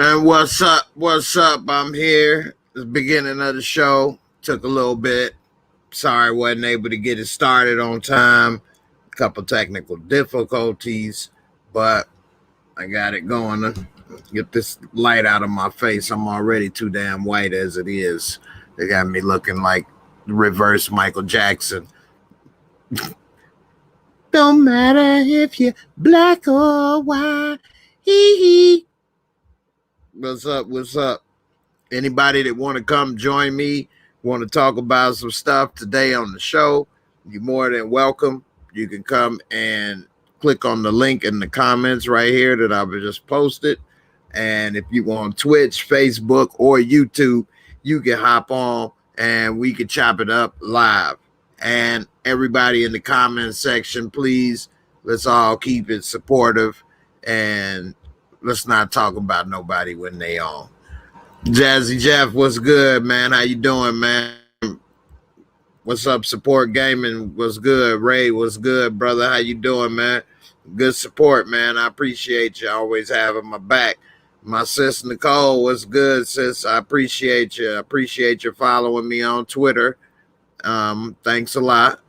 And what's up? What's up? I'm here. The beginning of the show took a little bit. Sorry, wasn't able to get it started on time. A couple technical difficulties, but I got it going. Get this light out of my face. I'm already too damn white as it is. They got me looking like reverse Michael Jackson. Don't matter if you're black or white. Hee hee. What's up? What's up? Anybody that want to come join me, want to talk about some stuff today on the show, you're more than welcome. You can come and click on the link in the comments right here that I've just posted. And if you on Twitch, Facebook, or YouTube, you can hop on and we can chop it up live. And everybody in the comments section, please, let's all keep it supportive and let's not talk about nobody when they on. Jazzy Jeff, what's good, man? How you doing, man? What's up, SupportGaming? What's good? Ray, what's good, brother? How you doing, man? Good support, man. I appreciate you always having my back. My sis Nicole, what's good, sis? I appreciate you. I appreciate you following me on Twitter. Thanks a lot.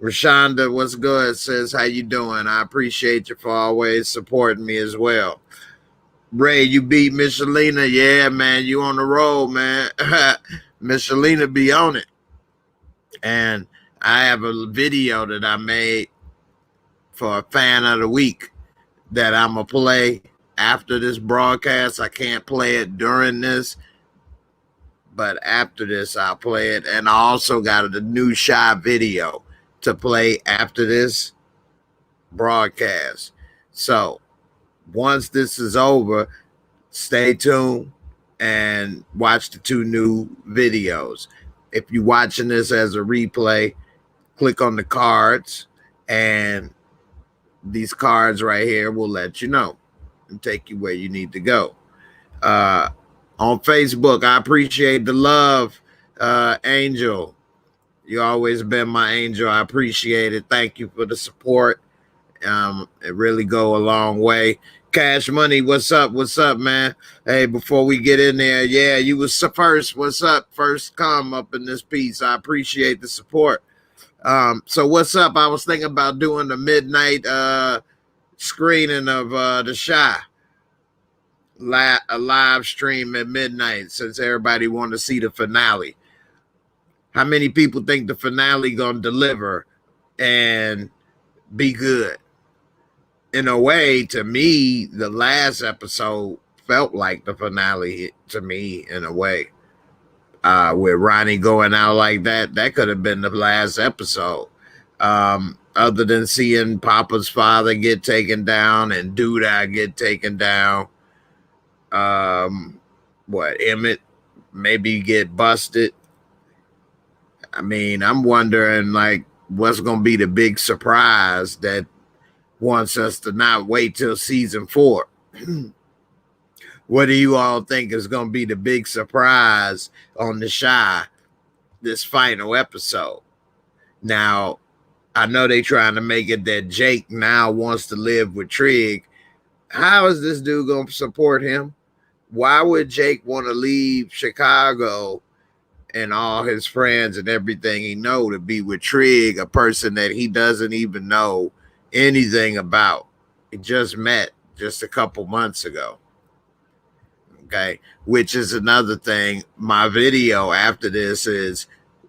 Rashonda, what's good, sis? How you doing? I appreciate you for always supporting me as well. Ray, you beat Michelina. Yeah, man, you on the roll, man. Michelina be on it. And I have a video that I made for a fan of the week that I'm going to play after this broadcast. I can't play it during this, but after this, I'll play it. And I also got a new Shy video to play after this broadcast. So once this is over, stay tuned and watch the two new videos. If you're watching this as a replay, click on the cards, and these cards right here will let you know and take you where you need to go. On Facebook, I appreciate the love, Angel. You always been my angel. I appreciate it. Thank you for the support. It really go a long way. Cash Money, what's up? What's up, man? Hey, before we get in there, yeah, you was first. What's up? First come up in this piece. I appreciate the support. So what's up? I was thinking about doing the midnight screening of The Shy. A live stream at midnight since everybody want to see the finale. How many people think the finale gonna deliver and be good? In a way, to me, the last episode felt like the finale to me in a way. With Ronnie going out like that, that could have been the last episode. Other than seeing Papa's father get taken down and Doodah get taken down. Emmett maybe get busted. I mean, I'm wondering, like, what's going to be the big surprise that wants us to not wait till season 4? What do you all think is going to be the big surprise on The Shy this final episode? Now, I know they trying to make it that Jake now wants to live with Trig. How is this dude going to support him? Why would Jake want to leave Chicago and all his friends and everything he know to be with Trig, a person that he doesn't even know anything about? He just met just a couple months ago. Okay, which is another thing. My video after this is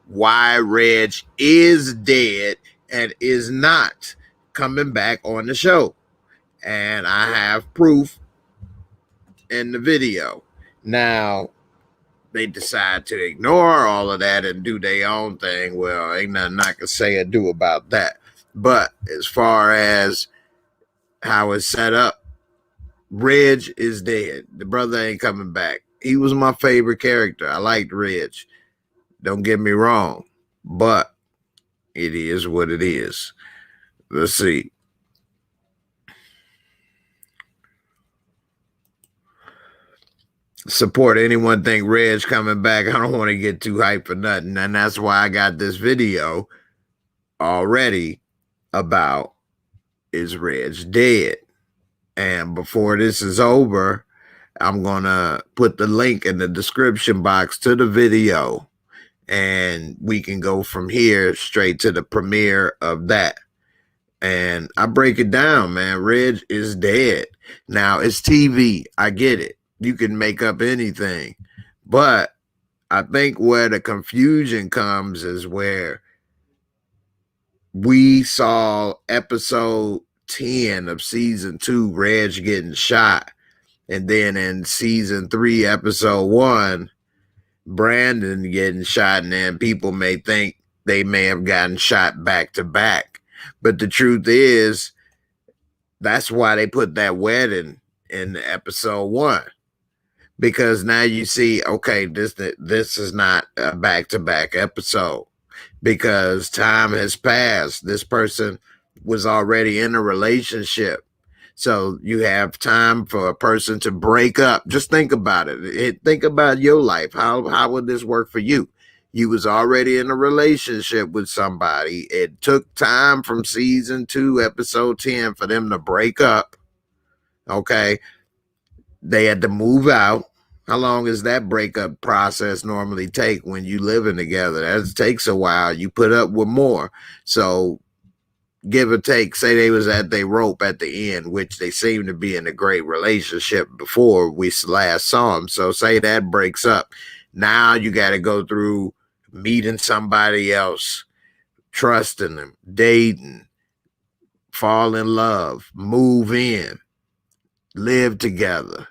why Reg is dead and is not coming back on the show. And I have proof in the video. Now, they decide to ignore all of that and do their own thing. Well, ain't nothing I can say or do about that. But as far as how it's set up, Reg is dead. The brother ain't coming back. He was my favorite character. I liked Reg. Don't get me wrong. But it is what it is. Let's see. Support anyone think Red's coming back. I don't want to get too hyped for nothing. And that's why I got this video already about is Reg dead? And before this is over, I'm going to put the link in the description box to the video, and we can go from here straight to the premiere of that. And I break it down, man. Reg is dead. Now, it's TV. I get it. You can make up anything. But I think where the confusion comes is where we saw episode 10 of season 2, Reg getting shot. And then in season 3, episode 1, Brandon getting shot. And then people may think they may have gotten shot back to back. But the truth is, that's why they put that wedding in episode 1. Because now you see, okay, this is not a back-to-back episode. Because time has passed. This person was already in a relationship. So you have time for a person to break up. Just think about it. Think about your life. How would this work for you? You was already in a relationship with somebody. It took time from season 2, episode 10 for them to break up. Okay. They had to move out. How long does that breakup process normally take when you living together? That takes a while. You put up with more. So give or take, say they was at their rope at the end, which they seemed to be in a great relationship before we last saw them. So say that breaks up. Now you got to go through meeting somebody else, trusting them, dating, fall in love, move in, live together.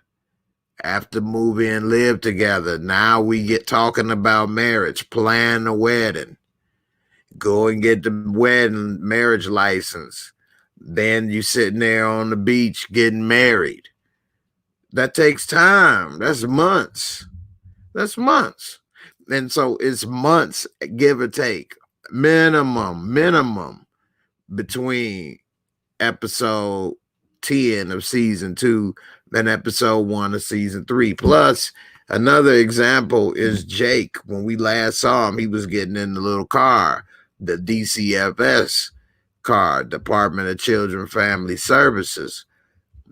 After move in, live together. Now we get talking about marriage, plan a wedding, go and get the wedding marriage license. Then you sitting there on the beach getting married. That takes time. That's months. That's months. And so it's months, give or take, minimum between episode 10 of season 2 and episode 1 of season 3. Plus, another example is Jake. When we last saw him, he was getting in the little car, the DCFS car, Department of Children Family Services.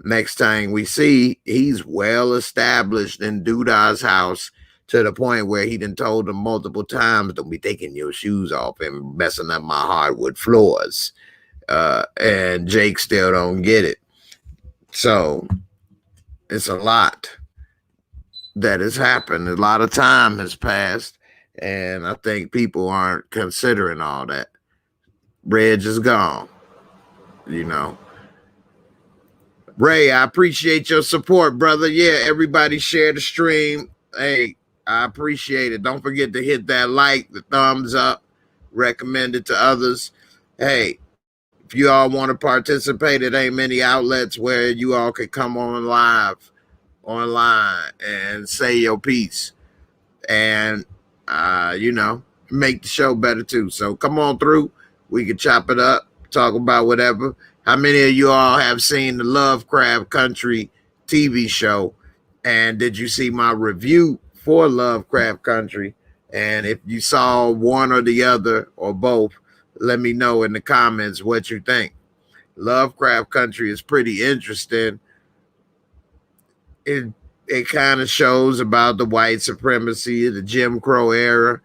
Next time we see, he's well established in Duda's house to the point where he done told him multiple times, don't be taking your shoes off and messing up my hardwood floors. And Jake still don't get it. So it's a lot that has happened. A lot of time has passed, and I think people aren't considering all that. Reg is gone, you know. Ray, I appreciate your support, brother. Yeah, everybody share the stream. Hey, I appreciate it. Don't forget to hit that like, the thumbs up, recommend it to others. Hey, if you all want to participate, it ain't many outlets where you all could come on live, online, and say your piece. And, make the show better too. So come on through. We can chop it up, talk about whatever. How many of you all have seen the Lovecraft Country TV show? And did you see my review for Lovecraft Country? And if you saw one or the other or both, let me know in the comments what you think. Lovecraft Country is pretty interesting. It kind of shows about the white supremacy, the Jim Crow era,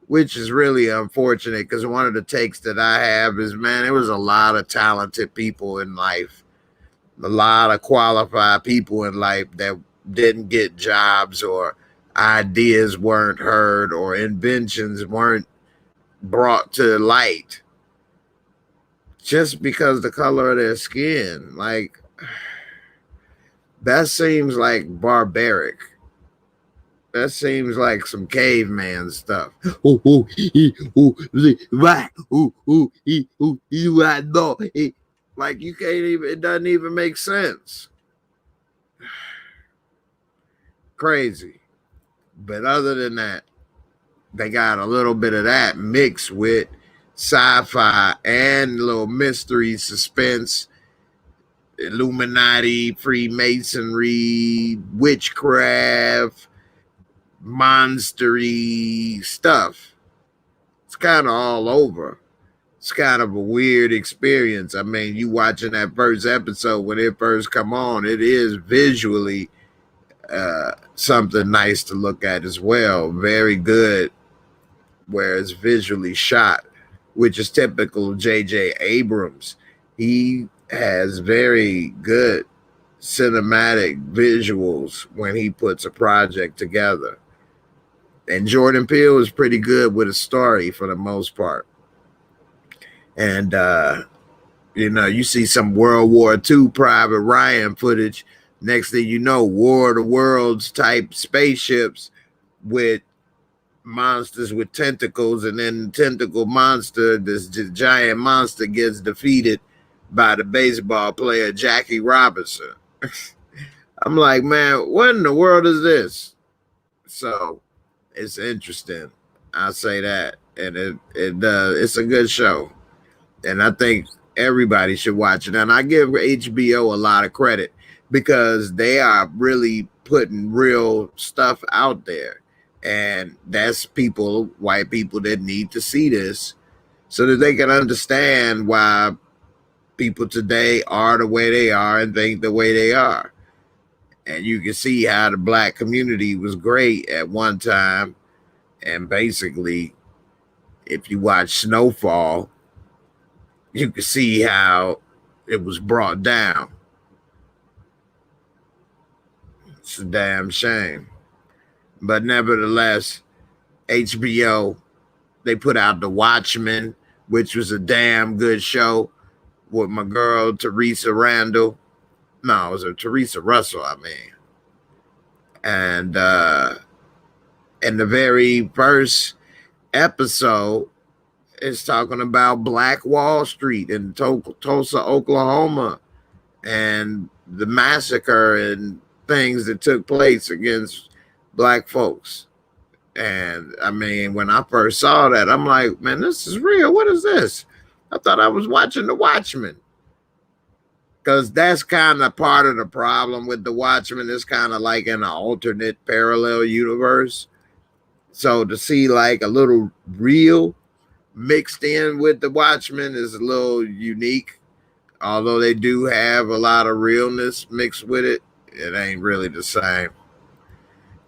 which is really unfortunate because one of the takes that I have is, man, there was a lot of talented people in life, a lot of qualified people in life that didn't get jobs, or ideas weren't heard, or inventions weren't brought to light just because the color of their skin. Like, that seems like barbaric. That seems like some caveman stuff. Like, you can't even, it doesn't even make sense. Crazy. But other than that, they got a little bit of that mixed with sci-fi and a little mystery, suspense, Illuminati, Freemasonry, witchcraft, monstery stuff. It's kind of all over. It's kind of a weird experience. I mean, you watching that first episode when it first come on, it is visually something nice to look at as well. Very good, where it's visually shot, which is typical of J.J. Abrams. He has very good cinematic visuals when he puts a project together. And Jordan Peele is pretty good with a story for the most part. And, you see some World War II Private Ryan footage. Next thing you know, War of the Worlds type spaceships with monsters with tentacles, and then the tentacle monster, this giant monster, gets defeated by the baseball player Jackie Robinson. I'm like, man, what in the world is this? So it's interesting. I'll say that. And it's a good show. And I think everybody should watch it. And I give HBO a lot of credit because they are really putting real stuff out there. And that's people, white people, that need to see this so that they can understand why people today are the way they are and think the way they are. And you can see how the black community was great at one time. And basically, if you watch Snowfall, you can see how it was brought down. It's a damn shame. But nevertheless, HBO, they put out The Watchmen, which was a damn good show with my girl, Teresa Randall. No, it was Teresa Russell, I mean. And in the very first episode, it's talking about Black Wall Street in Tulsa, Oklahoma, and the massacre and things that took place against black folks. And I mean, when I first saw that, I'm like, man, this is real. What is this? I thought I was watching The Watchmen. Because that's kind of part of the problem with The Watchmen. It's kind of like in an alternate parallel universe. So to see like a little real mixed in with The Watchmen is a little unique. Although they do have a lot of realness mixed with it, it ain't really the same.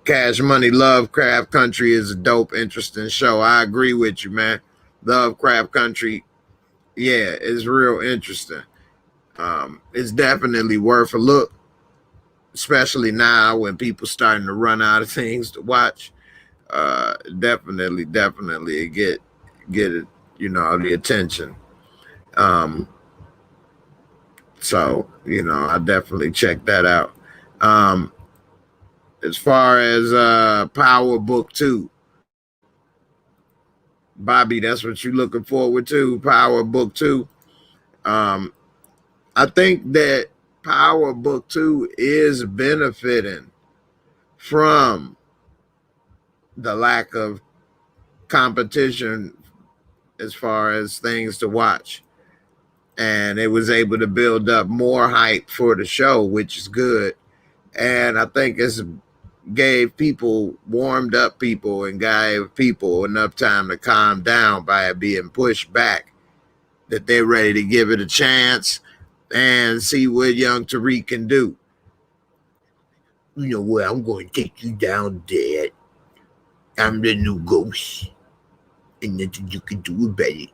Cash Money Lovecraft Country is a dope, interesting show. I agree with you, man. Lovecraft Country, yeah, it's real interesting. It's definitely worth a look, especially now when people starting to run out of things to watch. Definitely get it, the attention. So, I definitely check that out. As far as Power Book 2, Bobby, that's what you're looking forward to, Power Book 2. I think that Power Book 2 is benefiting from the lack of competition as far as things to watch. And it was able to build up more hype for the show, which is good. And I think it's warmed up people and gave people enough time to calm down by it being pushed back, that they're ready to give it a chance and see what young Tariq can do. You know what? I'm going to take you down, Dad. I'm the new ghost. And nothing you can do about it.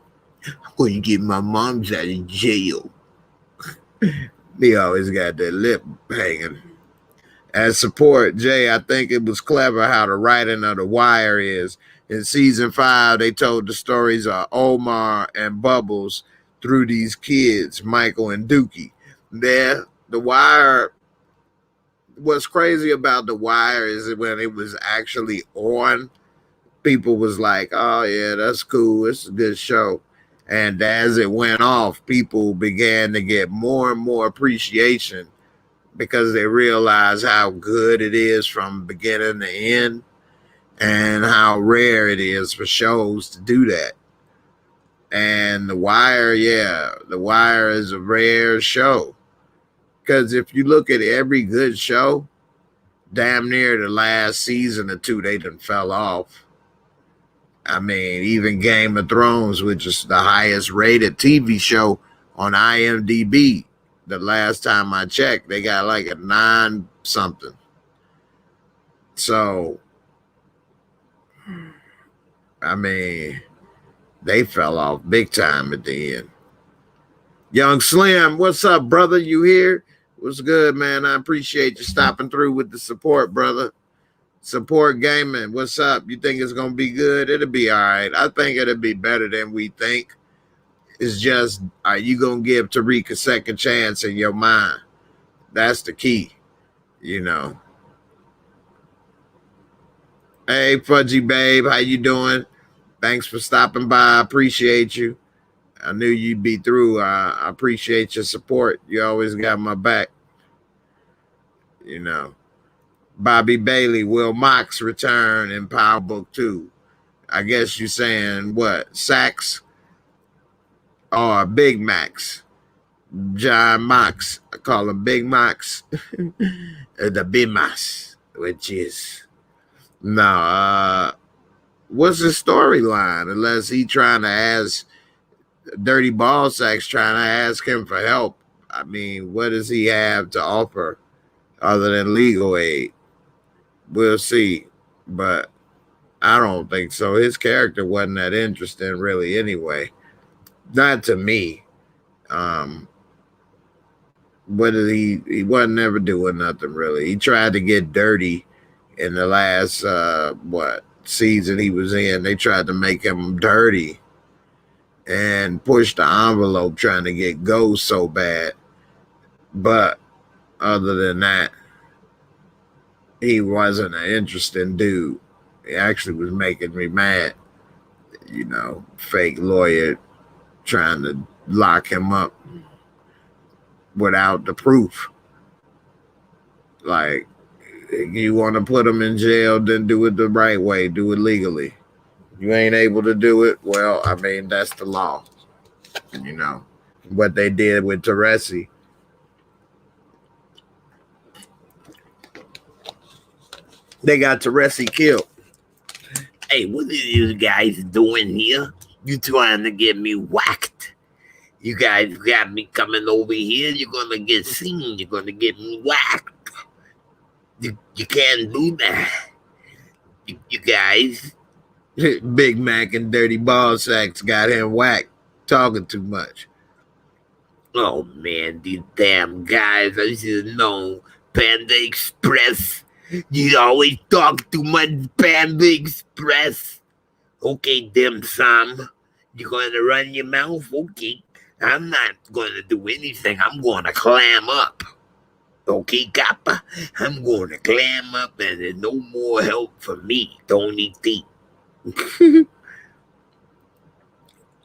I'm going to get my mom's out of jail. He always got that lip hanging. As support, Jay, I think it was clever how the writing of The Wire is. In season 5, they told the stories of Omar and Bubbles through these kids, Michael and Dookie. The Wire, what's crazy about The Wire is that when it was actually on, people was like, oh yeah, that's cool, it's a good show. And as it went off, people began to get more and more appreciation because they realized how good it is from beginning to end and how rare it is for shows to do that. And The Wire, The Wire is a rare show. Because if you look at every good show, damn near the last season or two, they done fell off. I mean, even Game of Thrones, which is the highest rated TV show on IMDb, the last time I checked, they got like a 9 something. So, I mean, they fell off big time at the end. Young Slim, what's up, brother? You here? What's good, man? I appreciate you stopping through with the support, brother. Support Gaming, what's up? You think it's going to be good? It'll be all right. I think it'll be better than we think. It's just, are you going to give Tariq a second chance in your mind? That's the key, you know. Hey, Fudgy Babe, how you doing? Thanks for stopping by. I appreciate you. I knew you'd be through. I appreciate your support. You always got my back, you know. Bobby Bailey, Will Mox return in Power Book 2. I guess you're saying what? Sax or Big Max? John Mox. I call him Big Mox. The Big Max, which is no. What's the storyline? Unless he trying to ask Dirty Ball Sacks trying to ask him for help. I mean, what does he have to offer other than legal aid? We'll see, but I don't think so. His character wasn't that interesting, really. Anyway, not to me. What did he wasn't ever doing nothing really. He tried to get dirty in the last season he was in. They tried to make him dirty and push the envelope trying to get Ghost so bad. But other than that, he wasn't an interesting dude. He actually was making me mad. You know, fake lawyer trying to lock him up without the proof. Like, you want to put him in jail, then do it the right way. Do it legally. You ain't able to do it, well, I mean, that's the law. You know, what they did with Teresi. They got Teresi killed. Hey, what are you guys doing here? You trying to get me whacked? You guys got me coming over here. You're going to get seen. You're going to get me whacked. You can't do that. You guys. Big Mac and Dirty Ball Sacks got him whacked. Talking too much. Oh, man, these damn guys. I should have known. Panda Express. You always talk too much, Panda Express. Okay, Dim Sum. You going to run your mouth? Okay. I'm not going to do anything. I'm going to clam up. Okay, Kappa? I'm going to clam up and there's no more help for me. Tony T.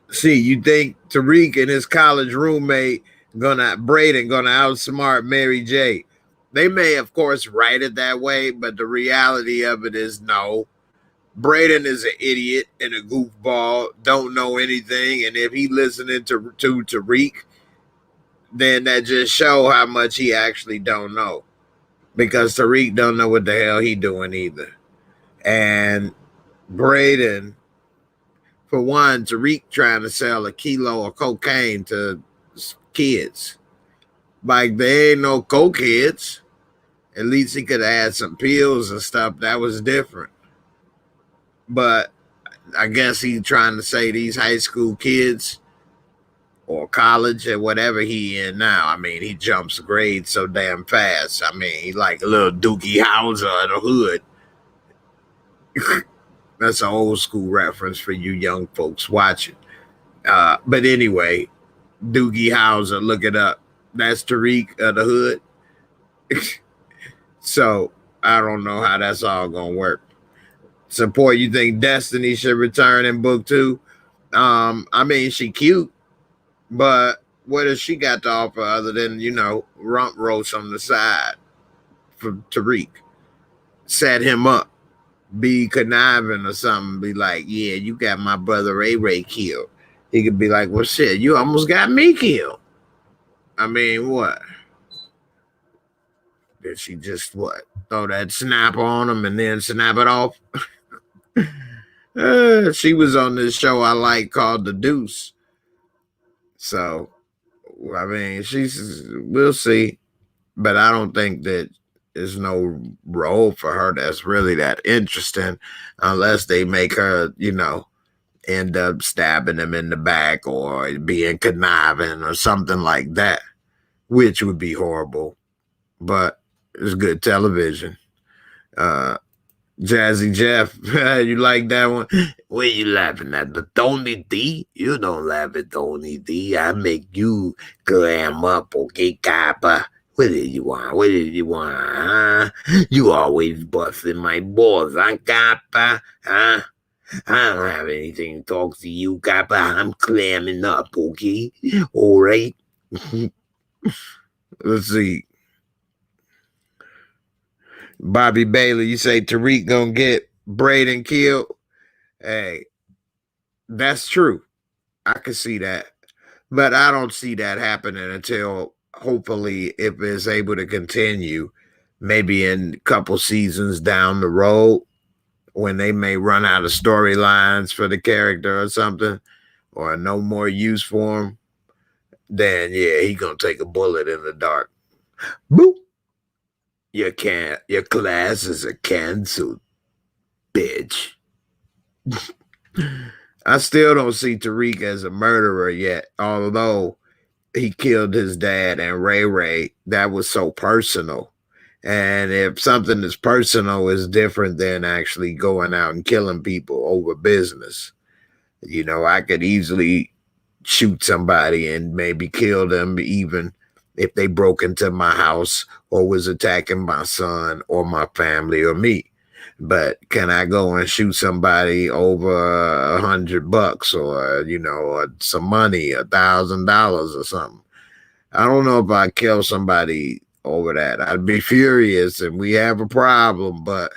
See, you think Tariq and his college roommate Braden gonna outsmart Mary J? They may, of course, write it that way, but the reality of it is no. Braden is an idiot and a goofball, don't know anything, and if he listening to Tariq, then that just show how much he actually don't know. Because Tariq don't know what the hell he doing either. And Braden, for one, Tariq trying to sell a kilo of cocaine to kids. Like, there ain't no cokeheads. At least he could add some pills and stuff. That was different. But I guess he's trying to say these high school kids or college or whatever he in now. I mean, he jumps grades so damn fast. I mean, he like a little Doogie Howser of the hood. That's an old school reference for you young folks watching. But anyway, Doogie Howser, look it up. That's Tariq of the hood. So I don't know how that's all gonna work. Support, you think Destiny should return in book 2? I mean, she cute, but what has she got to offer other than, you know, rump roast on the side for Tariq? Set him up. Be conniving or something, be like, yeah, you got my brother Ray killed. He could be like, well, shit, you almost got me killed. I mean, what? Did she just, what, throw that snap on him and then snap it off? She was on this show I like called The Deuce. So, I mean, we'll see. But I don't think that there's no role for her that's really that interesting unless they make her, end up stabbing him in the back or being conniving or something like that, which would be horrible. But it's good television. Jazzy Jeff, you like that one? What you laughing at? The Tony D? You don't laugh at Tony D. I make you clam up, okay, copper? What did you want? What did you want, huh? You always busting my balls, huh, copper? Huh? I don't have anything to talk to you, copper. I'm clamming up, okay? All right? Let's see. Bobby Bailey, you say Tariq gonna get Braden killed? Hey, that's true. I can see that. But I don't see that happening until hopefully if it's able to continue, maybe in a couple seasons down the road when they may run out of storylines for the character or something, or no more use for him, then yeah, he gonna take a bullet in the dark. Boop. Your classes are canceled, bitch. I still don't see Tariq as a murderer yet, although he killed his dad and Ray Ray. That was so personal. And if something is personal is different than actually going out and killing people over business. I could easily shoot somebody and maybe kill them even if they broke into my house or was attacking my son or my family or me. But can I go and shoot somebody over $100 or some money, $1,000 or something? I don't know if I kill somebody over that. I'd be furious and we have a problem, but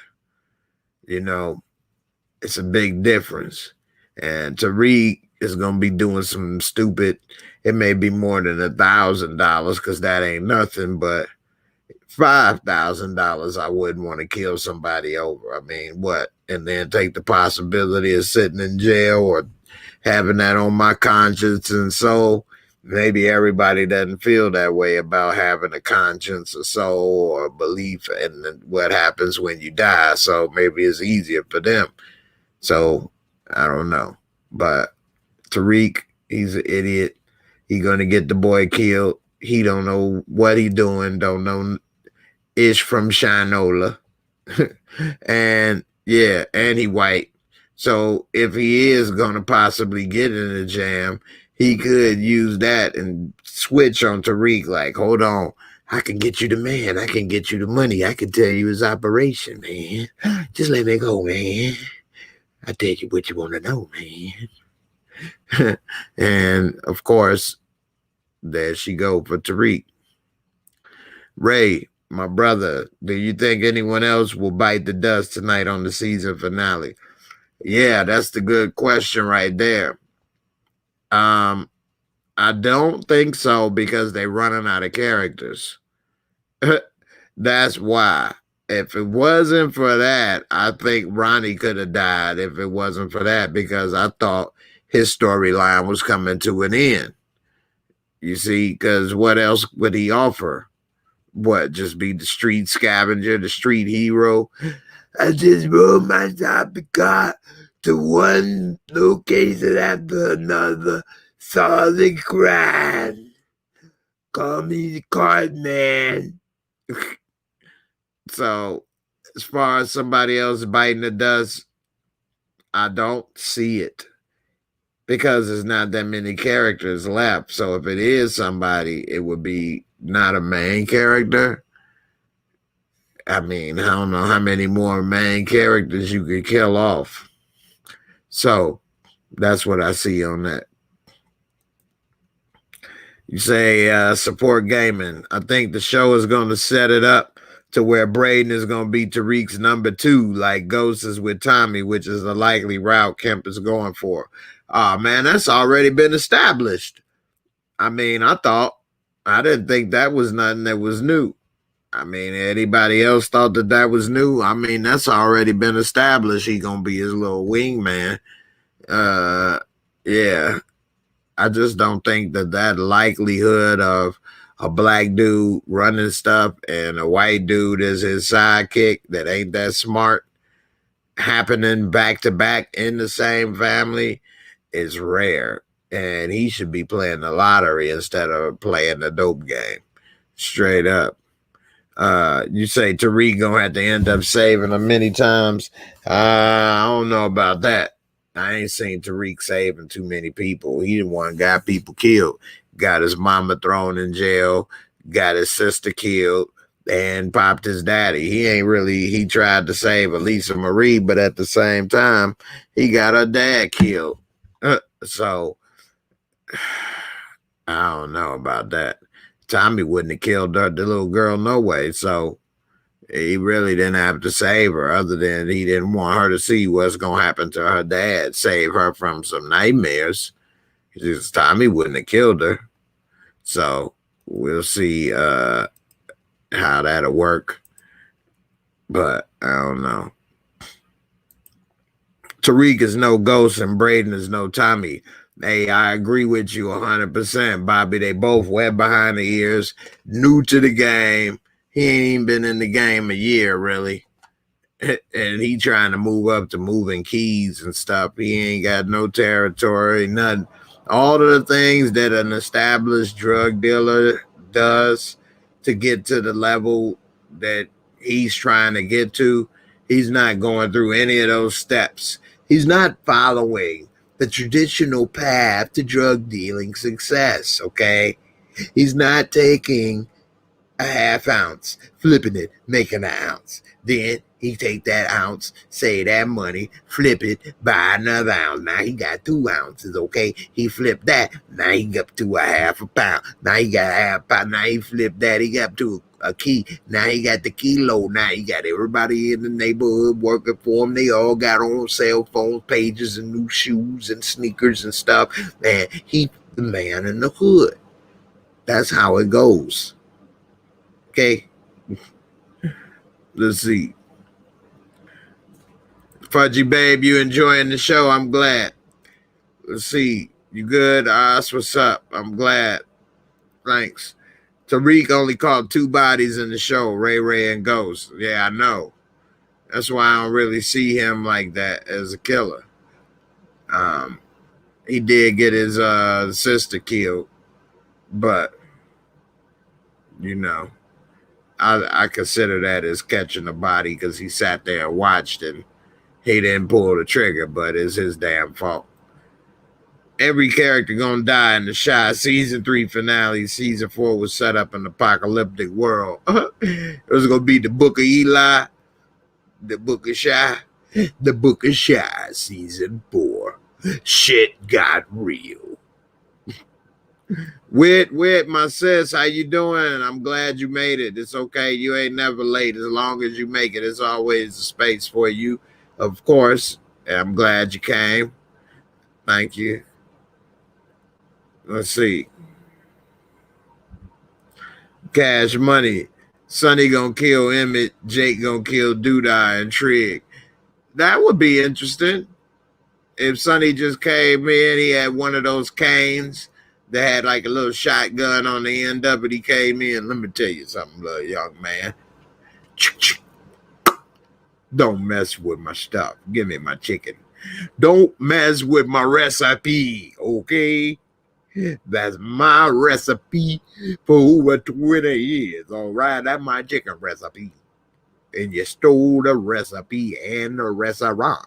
it's a big difference. And Tariq is gonna be doing some stupid. It may be more than $1,000 because that ain't nothing, but $5,000 I wouldn't want to kill somebody over. I mean, what? And then take the possibility of sitting in jail or having that on my conscience. And so maybe everybody doesn't feel that way about having a conscience or soul or belief in what happens when you die. So maybe it's easier for them. So I don't know. But Tariq, he's an idiot. He gonna get the boy killed. He don't know what he doing. Don't know ish from Shinola. And yeah, and he white. So if he is gonna possibly get in a jam, he could use that and switch on Tariq. Like, hold on, I can get you the man. I can get you the money. I can tell you his operation, man. Just let me go, man. I tell you what you want to know, man. And of course, there she go for Tariq. Ray, my brother, do you think anyone else will bite the dust tonight on the season finale? Yeah, that's the good question right there. I don't think so because they're running out of characters. That's why. If it wasn't for that, I think Ronnie could have died if it wasn't for that, because I thought his storyline was coming to an end. You see, because what else would he offer? What, just be the street scavenger, the street hero? I just rode my shopping cart to one location after another, saw the crime. Call me the card man. So, as far as somebody else biting the dust, I don't see it because there's not that many characters left. So, if it is somebody, it would be not a main character. I mean, I don't know how many more main characters you could kill off. So, that's what I see on that. You say support gaming. I think the show is going to set it up to where Braden is going to be Tariq's number 2, like Ghost is with Tommy, which is the likely route Kemp is going for. Man, that's already been established. I mean, I didn't think that was nothing that was new. I mean, anybody else thought that was new? I mean, that's already been established. He going to be his little wingman. Yeah. I just don't think that likelihood of a black dude running stuff and a white dude is his sidekick that ain't that smart happening back to back in the same family is rare. And he should be playing the lottery instead of playing the dope game. Straight up. You say Tariq gonna have to end up saving him many times. I don't know about that. I ain't seen Tariq saving too many people. He the one got people killed. Got his mama thrown in jail. Got his sister killed. And popped his daddy. He tried to save Elisa Marie, but at the same time, he got her dad killed. So, I don't know about that. Tommy wouldn't have killed the little girl no way. So, he really didn't have to save her, other than he didn't want her to see what's going to happen to her dad, save her from some nightmares. Just Tommy wouldn't have killed her. So, we'll see how that'll work. But I don't know. Tariq is no Ghost and Braden is no Tommy. Hey, I agree with you 100%, Bobby. They both wet behind the ears, new to the game. He ain't even been in the game a year, really. And he trying to move up to moving keys and stuff. He ain't got no territory, nothing. All of the things that an established drug dealer does to get to the level that he's trying to get to, he's not going through any of those steps. He's not following the traditional path to drug dealing success, okay? He's not taking a half ounce, flipping it, making an ounce. Then he take that ounce, save that money, flip it, buy another ounce. Now he got 2 ounces, okay? He flipped that. Now he up to a half a pound. Now he got a half pound. Now he flipped that. He got up to a key. Now he got the kilo. Now he got everybody in the neighborhood working for him. They all got on cell phones, pages, and new shoes and sneakers and stuff. Man, he the man in the hood. That's how it goes. Okay. Let's see. Fudgy Babe, you enjoying the show? I'm glad. Let's see. You good? That's what's up. I'm glad. Thanks. Tariq only caught 2 bodies in the show, Ray and Ghost. Yeah, I know. That's why I don't really see him like that as a killer. He did get his sister killed, but you know, I consider that as catching a body because he sat there and watched and he didn't pull the trigger, but it's his damn fault. Every character gonna die in the Shy season 3 finale. Season 4 was set up an apocalyptic world. It was gonna be the Book of Eli, the Book of Shy, the Book of Shy season 4. Shit got real. Wit, my sis, how you doing? I'm glad you made it. It's okay. You ain't never late. As long as you make it, it's always a space for you, of course. And I'm glad you came. Thank you. Let's see. Cash Money. Sonny gonna kill Emmett. Jake gonna kill Doodah and Trig. That would be interesting. If Sonny just came in, he had one of those canes that had like a little shotgun on the end of it. He came in. Let me tell you something, little young man. Don't mess with my stuff. Give me my chicken. Don't mess with my recipe, okay? That's my recipe for over 20 years, all right? That's my chicken recipe. And you stole the recipe and the restaurant.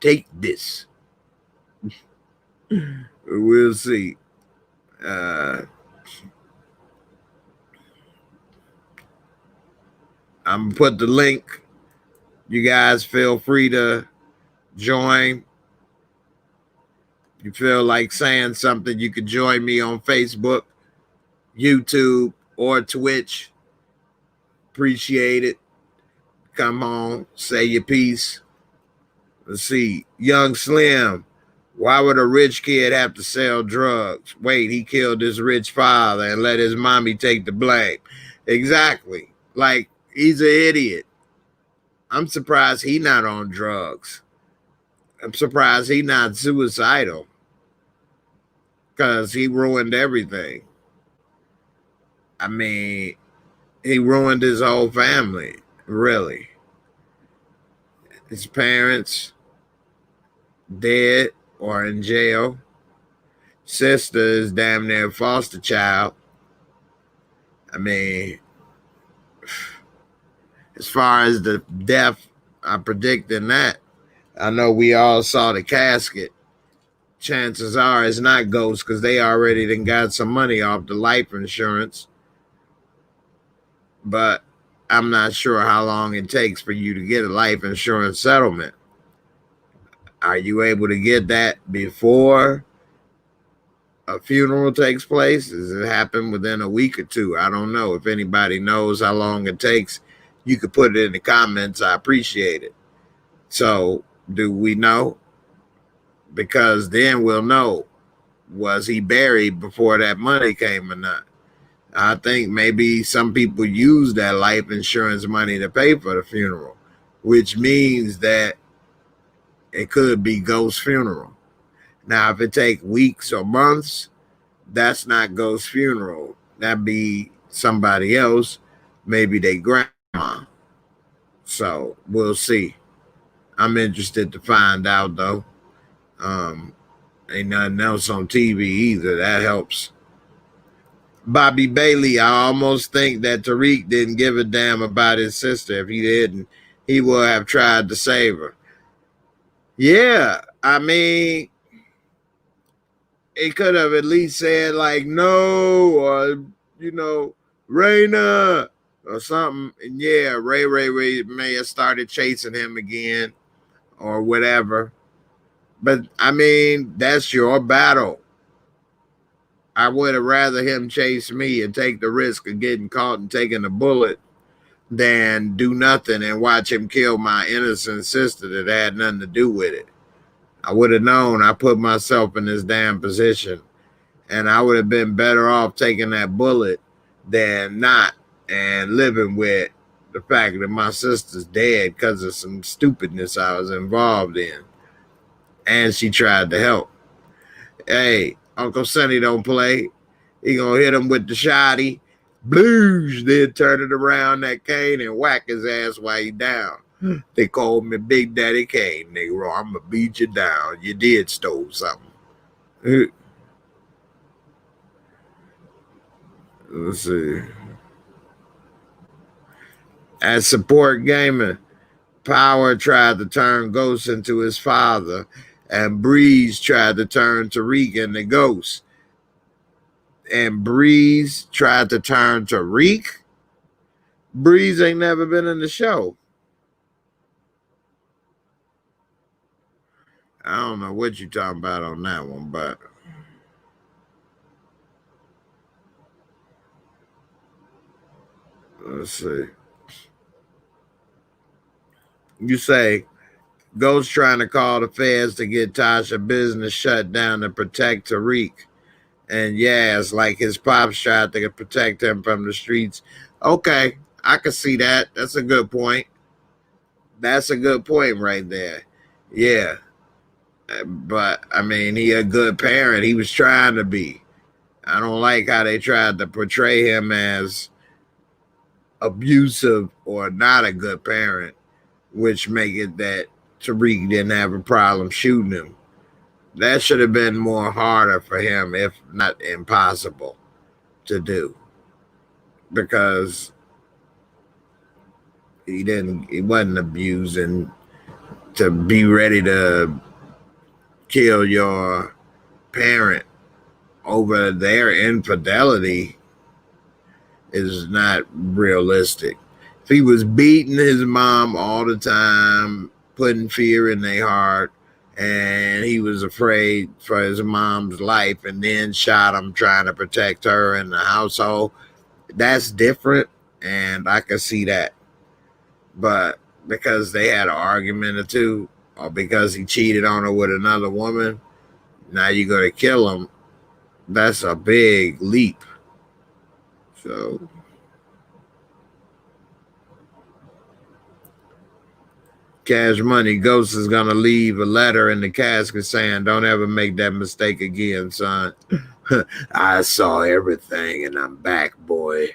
Take this. We'll see. I'm going to put the link. You guys feel free to join. If you feel like saying something, you can join me on Facebook, YouTube, or Twitch. Appreciate it. Come on, say your piece. Let's see. Young Slim. Why would a rich kid have to sell drugs? Wait, he killed his rich father and let his mommy take the blame. Exactly. Like, he's an idiot. I'm surprised he not on drugs. I'm surprised he not suicidal. Because he ruined everything. I mean, he ruined his whole family, really. His parents dead or in jail. Sister is damn near a foster child. I mean, as far as the death, I'm predicting that. I know we all saw the casket. Chances are it's not ghosts because they already done got some money off the life insurance. But I'm not sure how long it takes for you to get a life insurance settlement. Are you able to get that before a funeral takes place? Does it happen within a week or two? I don't know. If anybody knows how long it takes, you could put it in the comments. I appreciate it. So, do we know? Because then we'll know, was he buried before that money came or not? I think maybe some people use that life insurance money to pay for the funeral, which means that it could be ghost funeral. Now, if it take weeks or months, that's not ghost funeral. That'd be somebody else, maybe their grandma. So we'll see. I'm interested to find out though. Ain't nothing else on TV either. That helps. Bobby Bailey, I almost think that Tariq didn't give a damn about his sister. If he didn't, he would have tried to save her. Yeah, I mean, he could have at least said like no, or Raina or something. And yeah, Ray may have started chasing him again or whatever. But I mean, that's your battle. I would have rather him chase me and take the risk of getting caught and taking a bullet than do nothing and watch him kill my innocent sister that had nothing to do with it. I would have known. I put myself in this damn position, and I would have been better off taking that bullet than not and living with the fact that my sister's dead because of some stupidness I was involved in. And she tried to help. Hey, Uncle Sonny don't play. He gonna hit him with the shotty, blues, then turn it around that cane and whack his ass while he down. They called me Big Daddy Kane, nigga. I'm gonna beat you down. You did stole something. Let's see. At SupportGaming, Power tried to turn Ghost into his father, and Breeze tried to turn Tariq into Ghost. And Breeze tried to turn Tariq? Breeze ain't never been in the show. I don't know what you're talking about on that one, but let's see. You say Ghost trying to call the feds to get Tasha business shut down to protect Tariq. And yeah, it's like his pops tried to protect him from the streets. Okay, I can see that. That's a good point. That's a good point right there. Yeah. But, I mean, he a good parent. He was trying to be. I don't like how they tried to portray him as abusive or not a good parent, which make it that Tariq didn't have a problem shooting him. That should have been more harder for him, if not impossible, to do. Because he wasn't abusing to be ready to kill your parent over their infidelity is not realistic. If he was beating his mom all the time, putting fear in their heart, and he was afraid for his mom's life and then shot him trying to protect her and the household, that's different, and I can see that. But because they had an argument or two, or because he cheated on her with another woman, now you're going to kill him. That's a big leap. So, Cash Money, Ghost is going to leave a letter in the casket saying, don't ever make that mistake again, son. I saw everything and I'm back, boy.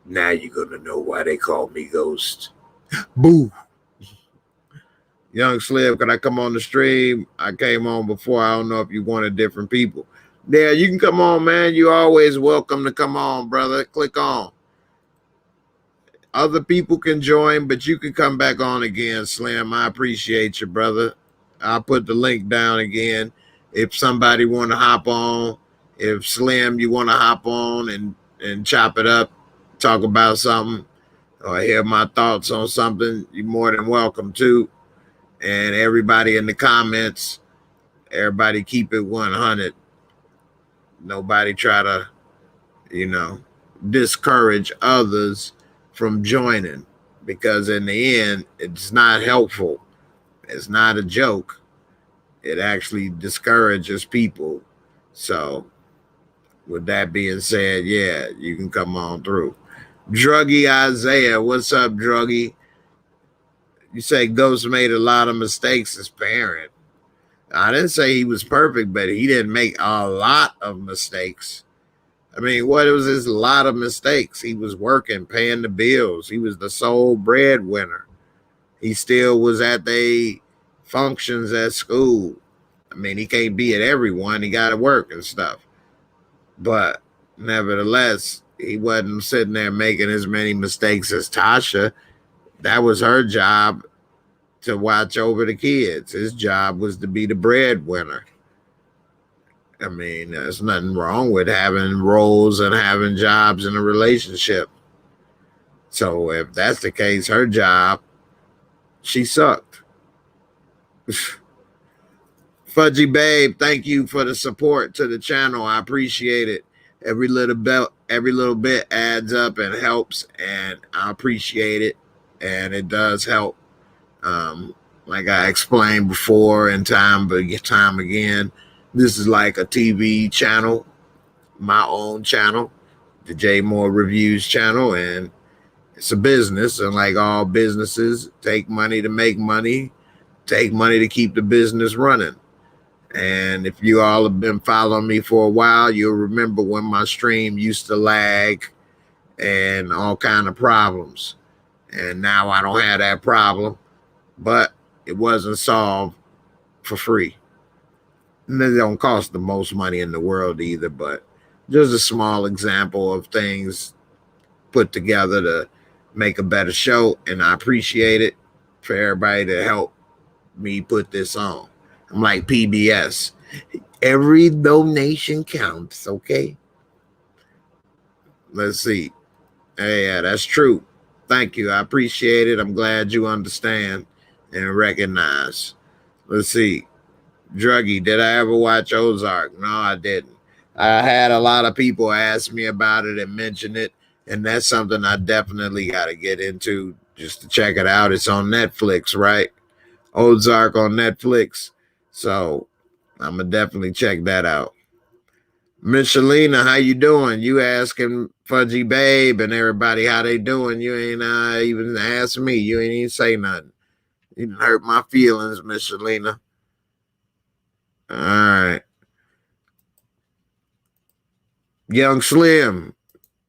Now you're gonna know why they call me Ghost. Boo. Young Sliv, can I come on the stream? I came on before. I don't know if you wanted different people. Yeah, you can come on, man. You always welcome to come on, brother. Click on. Other people can join, but you can come back on again, Slim. I appreciate you, brother. I'll put the link down again. If somebody want to hop on, if Slim, you want to hop on and chop it up, talk about something, or hear my thoughts on something, you're more than welcome to. And everybody in the comments, everybody keep it 100. Nobody try to, discourage others from joining, because in the end, it's not helpful. It's not a joke. It actually discourages people. So, with that being said, yeah, you can come on through. Druggy Isaiah, what's up, Druggy? You say Ghost made a lot of mistakes as parent. I didn't say he was perfect, but he didn't make a lot of mistakes. I mean, what was his lot of mistakes? He was working, paying the bills. He was the sole breadwinner. He still was at the functions at school. I mean, he can't be at everyone. He got to work and stuff. But nevertheless, he wasn't sitting there making as many mistakes as Tasha. That was her job, to watch over the kids. His job was to be the breadwinner. I mean, there's nothing wrong with having roles and having jobs in a relationship. So if that's the case, her job, she sucked. Fudgy Babe, thank you for the support to the channel. I appreciate it. Every little bit adds up and helps, and I appreciate it. And it does help. Like I explained before, and time again, this is like a TV channel, my own channel, the Jaymoorereviews channel, and it's a business. And like all businesses, take money to make money, take money to keep the business running. And if you all have been following me for a while, you'll remember when my stream used to lag and all kind of problems. And now I don't have that problem, but it wasn't solved for free. And they don't cost the most money in the world either, but just a small example of things put together to make a better show. And I appreciate it for everybody to help me put this on. I'm like PBS. Every donation counts, okay? Let's see. Hey, yeah, that's true. Thank you. I appreciate it. I'm glad you understand and recognize. Let's see. Druggy, did I ever watch Ozark? No, I didn't. I had a lot of people ask me about it and mention it, and that's something I definitely got to get into just to check it out. It's on Netflix, right? Ozark on Netflix. So I'm going to definitely check that out. Michelina, how you doing? You asking Fudgy Babe and everybody how they doing. You ain't even ask me. You ain't even say nothing. You didn't hurt my feelings, Michelina. All right. Young Slim,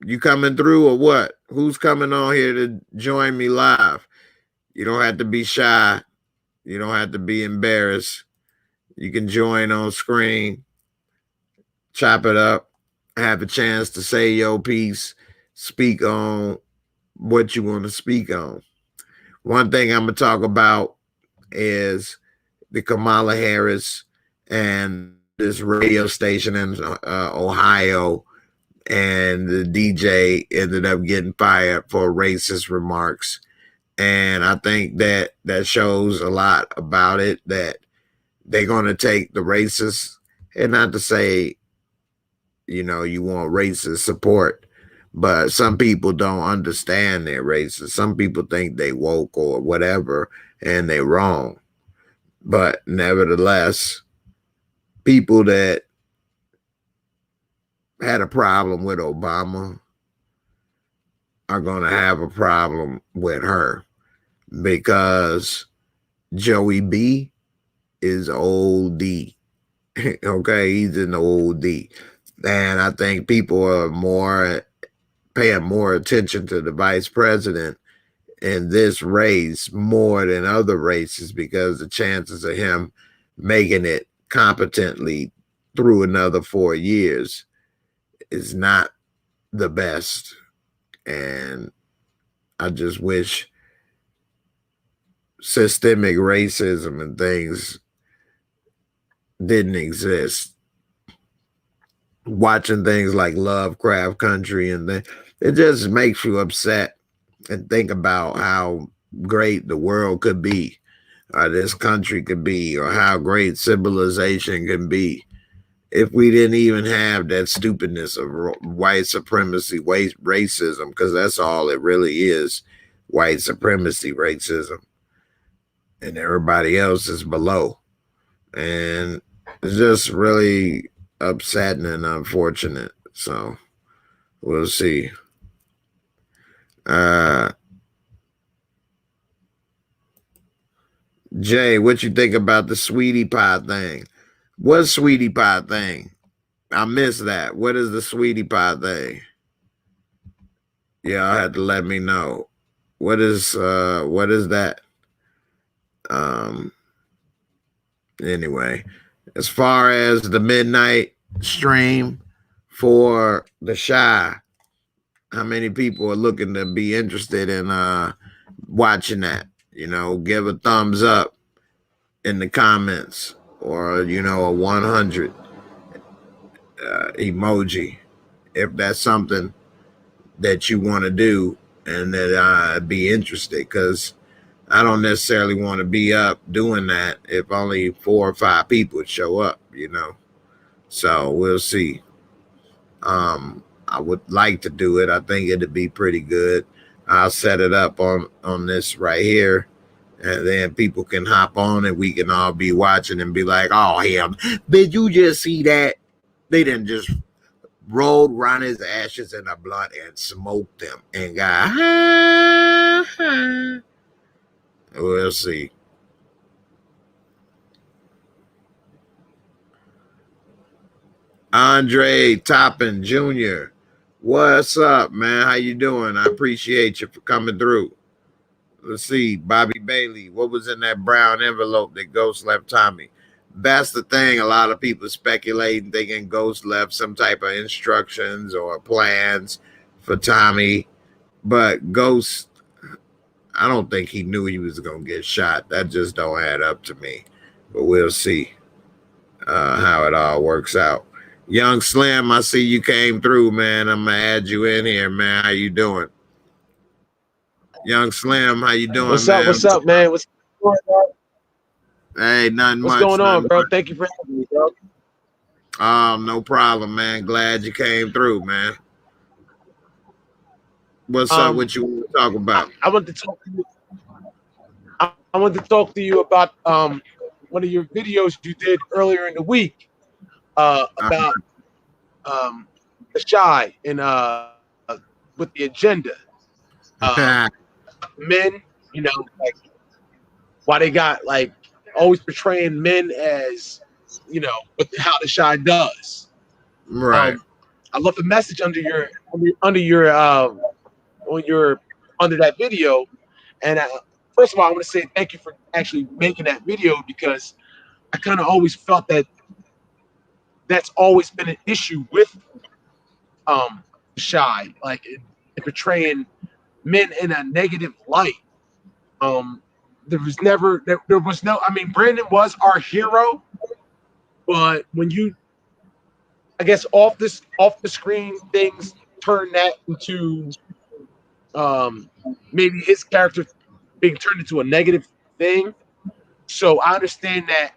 you coming through or what? Who's coming on here to join me live? You don't have to be shy. You don't have to be embarrassed. You can join on screen, chop it up, have a chance to say your piece, speak on what you want to speak on. One thing I'm going to talk about is the Kamala Harris and this radio station in Ohio, and the DJ ended up getting fired for racist remarks. And I think that shows a lot about it, that they're going to take the racist, and not to say, you want racist support, but some people don't understand they're racist. Some people think they woke or whatever, and they're wrong. But nevertheless, people that had a problem with Obama are going to have a problem with her, because Joey B is old D. Okay, he's an old D. And I think people are paying more attention to the vice president in this race more than other races because the chances of him making it competently through another 4 years is not the best. And I just wish systemic racism and things didn't exist. Watching things like Lovecraft Country and it just makes you upset and think about how great the world could be, or this country could be, or how great civilization can be if we didn't even have that stupidness of white supremacy, racism, because that's all it really is, white supremacy, racism, and everybody else is below. And it's just really upsetting and unfortunate. So we'll see. Jay, what you think about the sweetie pie thing? What's sweetie pie thing? I missed that. What is the sweetie pie thing? Y'all had to let me know. What is that? Anyway, as far as the midnight stream for the Shy, how many people are looking to be interested in watching that? Give a thumbs up in the comments, or a 100 emoji if that's something that you want to do and that I'd be interested, because I don't necessarily want to be up doing that if only 4 or 5 people would show up, So we'll see. I would like to do it. I think it'd be pretty good. I'll set it up on this right here, and then people can hop on and we can all be watching and be like, oh, hell, did you just see that? They didn't just rolled Ronnie's ashes in a blunt and smoked them and got, We'll see. Andre Toppin Jr., what's up, man? How you doing? I appreciate you for coming through. Let's see. Bobby Bailey, what was in that brown envelope that Ghost left Tommy? That's the thing. A lot of people speculating, thinking Ghost left some type of instructions or plans for Tommy. But Ghost, I don't think he knew he was going to get shot. That just don't add up to me. But we'll see how it all works out. Young Slim, I see you came through, man. I'm going to add you in here, man. How you doing? Young Slim, how you doing, man? What's up, man? What's going on? Hey, nothing much. What's going on, bro? Thank you for having me, bro. No problem, man. Glad you came through, man. What's up? What you want to talk about? I want to talk to you. I want to talk to you about one of your videos you did earlier in the week about the Shy and with the agenda. Men, like why they got like always portraying men as, how the Shy does. Right. I love the message under that video. And first of all, I want to say thank you for actually making that video, because I kind of always felt that that's always been an issue with Shy, like in portraying men in a negative light. There was no. I mean, Brandon was our hero, but when you, I guess, off the screen things turn that into maybe his character being turned into a negative thing. So I understand that,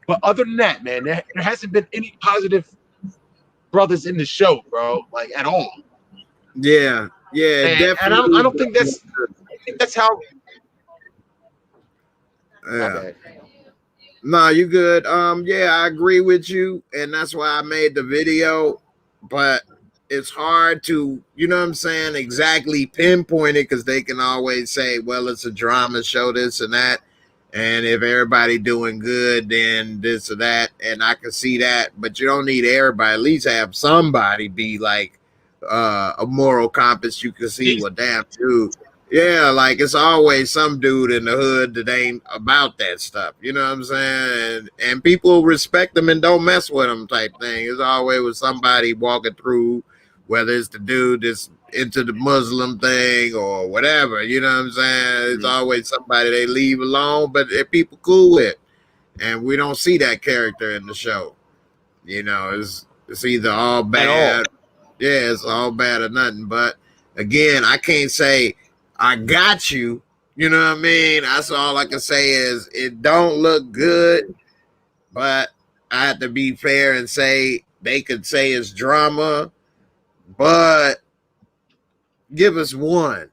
but other than that, man, there hasn't been any positive brothers in the show, bro, like at all. Yeah, definitely. And I don't think that's. I think that's how. Yeah. No, you good. Yeah, I agree with you, and that's why I made the video. But it's hard to, exactly pinpoint it, because they can always say, well, it's a drama show, this and that. And if everybody doing good, then this or that, and I can see that. But you don't need everybody. At least have somebody be like a moral compass. You can see what damn dude. Yeah, like it's always some dude in the hood that ain't about that stuff. You know what I'm saying? And people respect them and don't mess with them type thing. It's always with somebody walking through, whether it's the dude that's into the Muslim thing or whatever. You know what I'm saying? It's always somebody they leave alone, but they're people cool with. And we don't see that character in the show. You know, it's either all bad. Yeah, it's all bad or nothing. But again, I can't say I got you. You know what I mean? That's all I can say is it don't look good, but I have to be fair and say they could say it's drama, but give us one.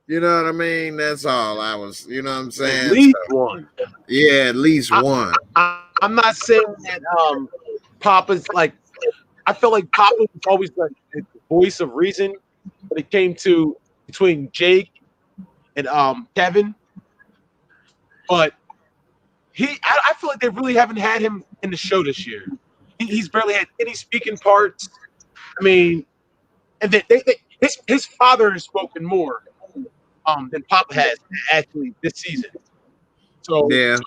You know what I mean? That's all I was, you know what I'm saying? At least one. Yeah, at least one. I'm not saying that Papa's like, I feel like Papa was always like the voice of reason when it came to between Jake and Kevin. But I feel like they really haven't had him in the show this year. He's barely had any speaking parts. I mean, and his father has spoken more than Papa has actually this season. So yeah,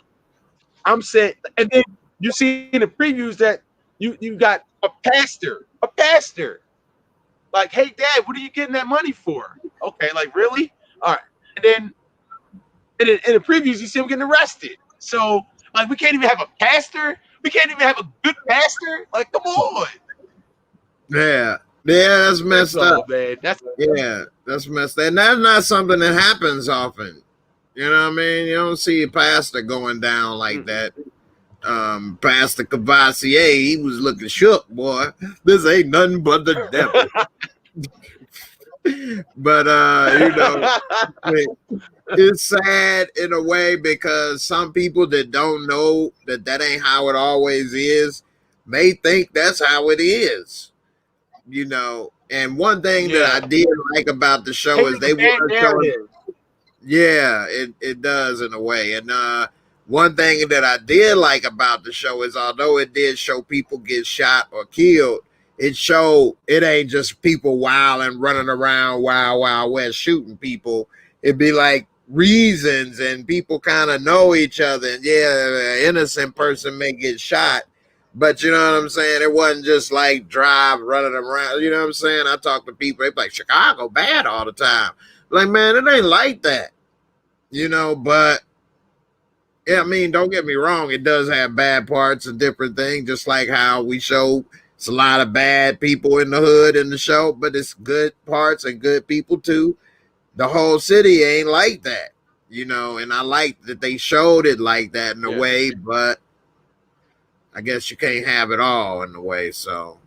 I'm saying, and then you see in the previews that you got a pastor. Like, hey, Dad, what are you getting that money for? Okay, like really? All right. And then in the previews, you see him getting arrested. So like, we can't even have a pastor. We can't even have a good pastor. Like, come on. Yeah, that's messed up, man. That's messed up, and that's not something that happens often. You know what I mean? You don't see a pastor going down like that. Pastor Cavassier, he was looking shook, boy. This ain't nothing but the devil. But you know, it's sad in a way because some people that don't know that ain't how it always is may think that's how it is. You know, and one thing that I did like about the show is they were showing. Yeah, it does in a way. And one thing that I did like about the show is although it did show people get shot or killed, it showed it ain't just people wild and running around wild west shooting people. It'd be like reasons and people kind of know each other. And yeah, an innocent person may get shot, but you know what I'm saying? It wasn't just like drive running around. You know what I'm saying? I talk to people, they be like, Chicago bad all the time. Like, man, it ain't like that. You know, but yeah, I mean, don't get me wrong, it does have bad parts and different things, just like how we show it's a lot of bad people in the hood in the show, but it's good parts and good people too. The whole city ain't like that, you know, and I like that they showed it like that in a way, but I guess you can't have it all in a way. So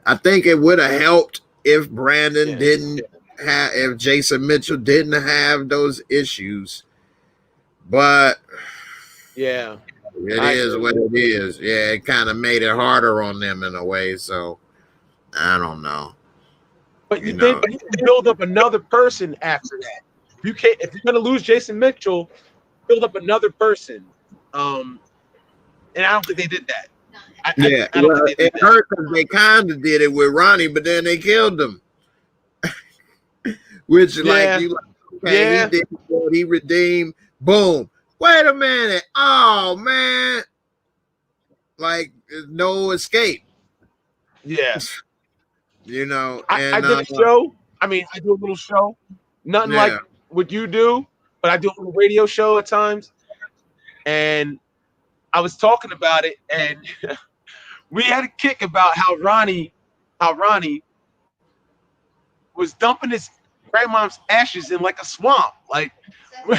I think it would have helped if Brandon didn't have, if Jason Mitchell didn't have those issues, but it is what it is. Yeah, it kind of made it harder on them in a way. So I don't know. But you can build up another person after that. You can't if you're gonna lose Jason Mitchell, build up another person. And I don't think they did that. I don't think it hurt because they kind of did it with Ronnie, but then they killed him. Which he did, he redeemed. Boom. Wait a minute. Oh man. Like there's no escape. Yeah. You know, and I did a show. I mean, I do a little show. Nothing like what you do, but I do a little radio show at times. And I was talking about it, and we had a kick about how Ronnie was dumping his grandma's ashes in like a swamp. Like we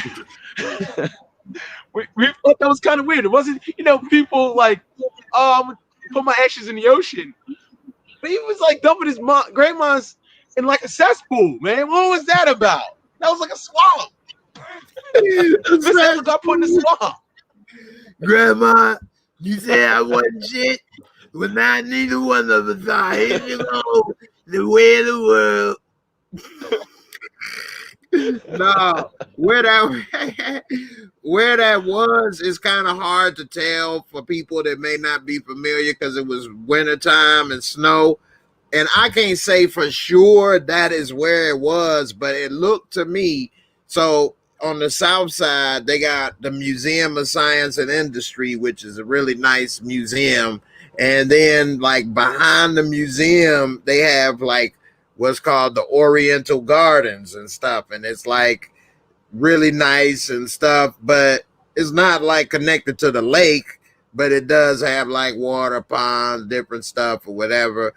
thought that was kind of weird. It wasn't, people like, oh, I'm gonna put my ashes in the ocean. But he was like dumping his grandma's in like a cesspool, man. What was that about? That was like a swamp. This ashes got put in the swamp. Grandma, you said I wasn't shit. Well, not neither one of us are. Here you go, the way of the world. No, where that where that was is kind of hard to tell for people that may not be familiar because it was wintertime and snow. And I can't say for sure that is where it was, but it looked to me. So on the south side, they got the Museum of Science and Industry, which is a really nice museum. And then, like, behind the museum, they have like what's called the Oriental Gardens and stuff. And it's like really nice and stuff, but it's not like connected to the lake, but it does have like water ponds, different stuff or whatever.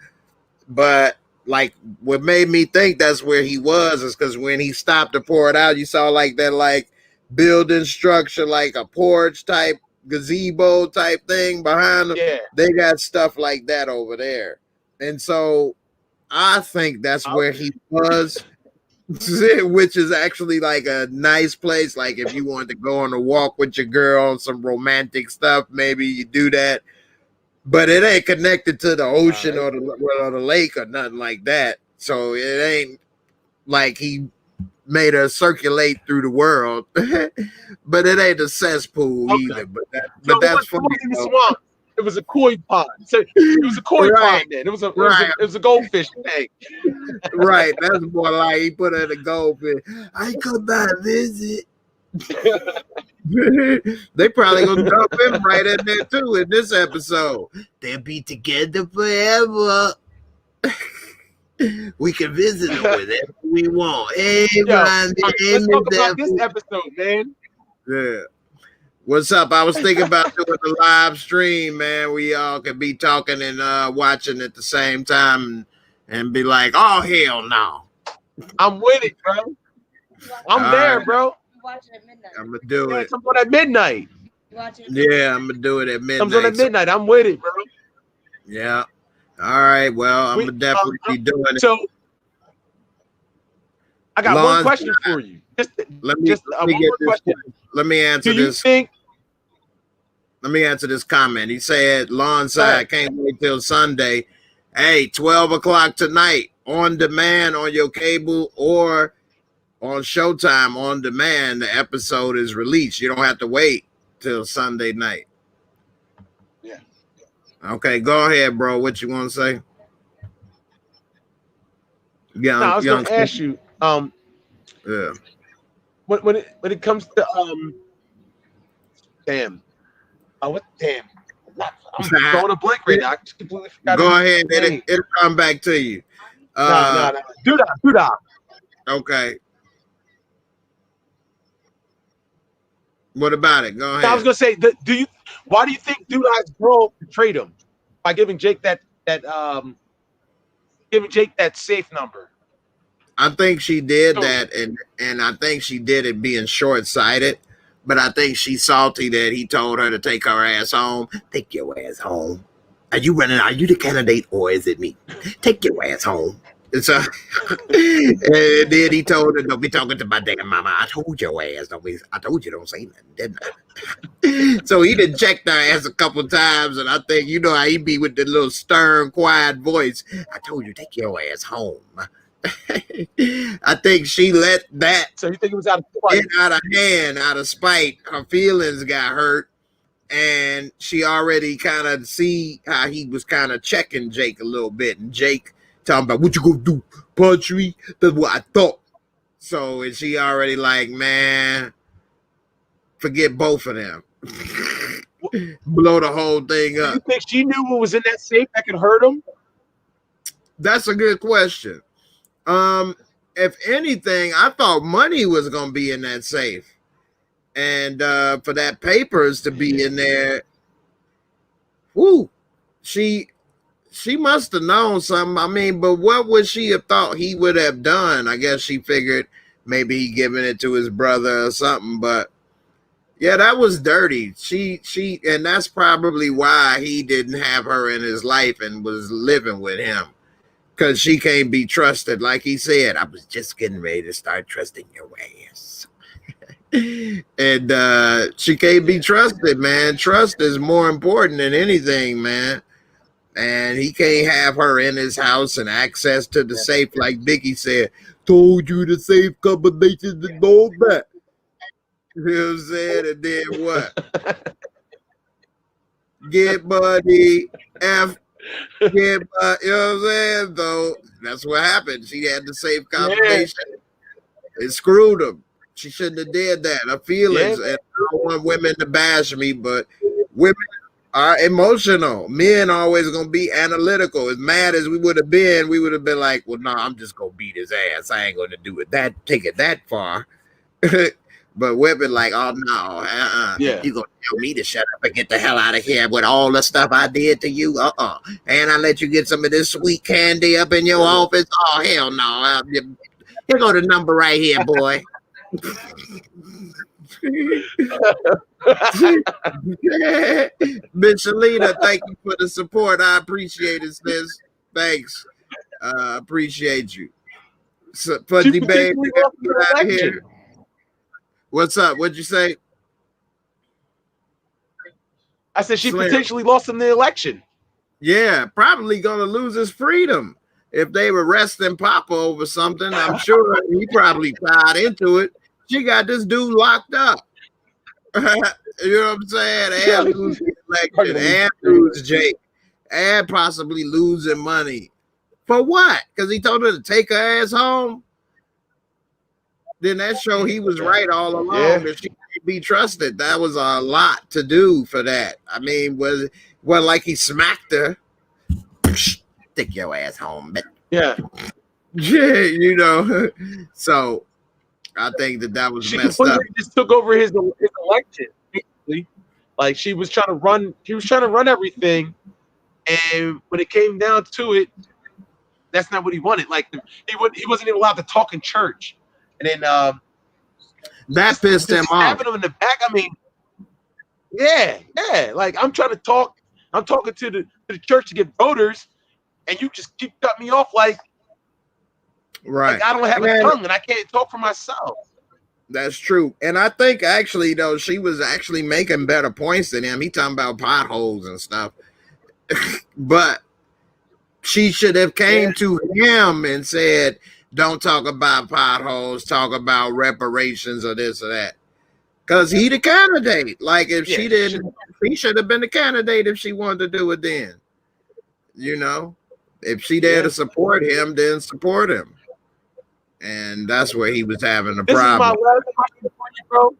But like what made me think that's where he was is because when he stopped to pour it out, you saw like that like building structure, like a porch type gazebo type thing behind them. Yeah. They got stuff like that over there. And so I think that's where he was, which is actually like a nice place. Like if you wanted to go on a walk with your girl on some romantic stuff, maybe you do that. But it ain't connected to the ocean or the lake or nothing like that. So it ain't like he made her circulate through the world. But it ain't a cesspool either. But that's funny. In the swamp. It was a koi pond. So it was a koi pond then. It was a goldfish tank. Right. That's more like he put her in a goldfish. I come by visit. They probably gonna dump him right in there too in this episode. They'll be together forever. We can visit them whenever we want. Hey, Ronnie, let's talk about this episode, man. Yeah. What's up? I was thinking about doing a live stream, man. We all could be talking and watching at the same time and be like, oh, hell no. I'm with it, bro. I'm there, bro. Watch it at midnight. I'm gonna do it. Comes on at midnight. Yeah, I'm gonna do it at midnight. Comes on at midnight. I'm with it, bro. Yeah. All right. Well, I'm gonna definitely be doing it. So I got one question for you. Let me answer this. Let me answer this comment. He said, "Lawn side can't wait till Sunday. Hey, 12 o'clock tonight on demand on your cable or on Showtime on demand. The episode is released. You don't have to wait till Sunday night." Yeah. Okay, go ahead, bro. What you want to say? Yeah, I was going to ask you. Yeah. When it comes to damn. I'm going to blank right now. I just completely forgot. Go ahead. It'll come back to you. No. Do that. Okay. What about it? Go ahead. I was gonna say, why do you think Dudah's girl betrayed him by giving Jake that safe number? I think she did that, and I think she did it being short-sighted. But I think she's salty that he told her to take her ass home. Take your ass home. Are you the candidate or is it me? Take your ass home. And so, and then he told her, "Don't be talking to my damn mama. I told your ass. I told you don't say nothing, didn't I?" So he done checked her ass a couple times, and I think you know how he be with the little stern, quiet voice. I told you, take your ass home. I think she let that. So you think it was out of spite? Out of hand, out of spite. Her feelings got hurt, and she already kind of see how he was kind of checking Jake a little bit, and Jake talking about what you gonna do, punch me? That's what I thought. So and she already like, man, forget both of them. Blow the whole thing up. You think she knew what was in that safe that could hurt him? That's a good question. If anything, I thought money was gonna be in that safe, and for that papers to be in there. Whoo, she must have known something. I mean, but what would she have thought he would have done? I guess she figured maybe he giving it to his brother or something. But yeah, that was dirty. She, and that's probably why he didn't have her in his life and was living with him. Because she can't be trusted. Like he said, I was just getting ready to start trusting your ass. And she can't be trusted, man. Trust is more important than anything, man. And he can't have her in his house and access to the safe, like Biggie said. Told you the safe combination to know that. You know what I'm saying? And then what? Get money, F, get money. You know what I'm saying? Though that's what happened. She had the safe combination. It screwed him. She shouldn't have did that. Her feelings, and I don't want women to bash me, but women are emotional. Men are always gonna be analytical. As mad as we would have been like, well, no, I'm just gonna beat his ass. I ain't gonna do it take it that far. But women like, oh no, you gonna tell me to shut up and get the hell out of here with all the stuff I did to you? And I let you get some of this sweet candy up in your office? Oh hell no. Here go the number right here, boy. Miss Shalina, thank you for the support. I appreciate it, sis. Thanks. Appreciate you. So, for debate, out of here. What's up? What'd you say? I said she potentially lost in the election. Yeah, probably gonna lose his freedom if they were arresting Papa over something. I'm sure he probably tied into it. She got this dude locked up. You know what I'm saying? And lose the election, and lose Jake, and possibly losing money. For what? Because he told her to take her ass home? Then that show he was right all along that she can't be trusted. That was a lot to do for that. I mean, was like he smacked her. Take your ass home, man. Yeah, you know. So I think that was messed up. She just took over his election. Basically. Like she was trying to run. He was trying to run everything, and when it came down to it, that's not what he wanted. Like he wasn't even allowed to talk in church. And then that pissed him off. Stabbing him in the back. I mean, yeah. Like I'm trying to talk. I'm talking to the church to get voters, and you just keep cutting me off. Like I don't have a tongue, and I can't talk for myself. That's true. And I think actually though she was actually making better points than him. He talking about potholes and stuff, but she should have came to him and said, don't talk about potholes, talk about reparations or this or that. Because he the candidate. Like if she didn't, he should have been the candidate if she wanted to do it then. You know? If she there to support him, then support him. And that's where he was having a problem. This is my last question for you, bro.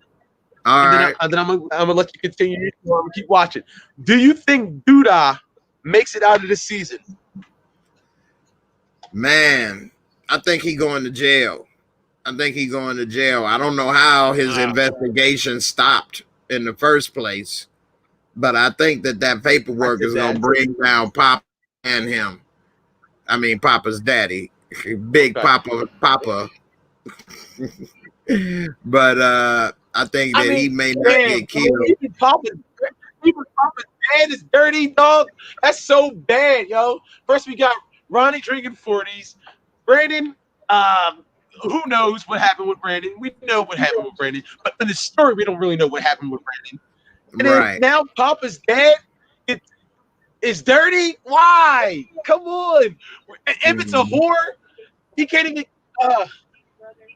All right. Then I'm gonna let you continue. I'm gonna keep watching. Do you think Duda makes it out of this season? Man, I think he's going to jail. I don't know how his investigation stopped in the first place, but I think that paperwork is going to bring down Papa and him. I mean, Papa's daddy, Big Papa. But I think that he may not get killed. Even Papa's dad is dirty, dog. That's so bad, yo. First we got Ronnie drinking 40s. Brandon, who knows what happened with Brandon? We know what happened with Brandon, but in the story, we don't really know what happened with Brandon. And then now Papa's dad is dirty. Why? Come on. If it's a whore, he can't even.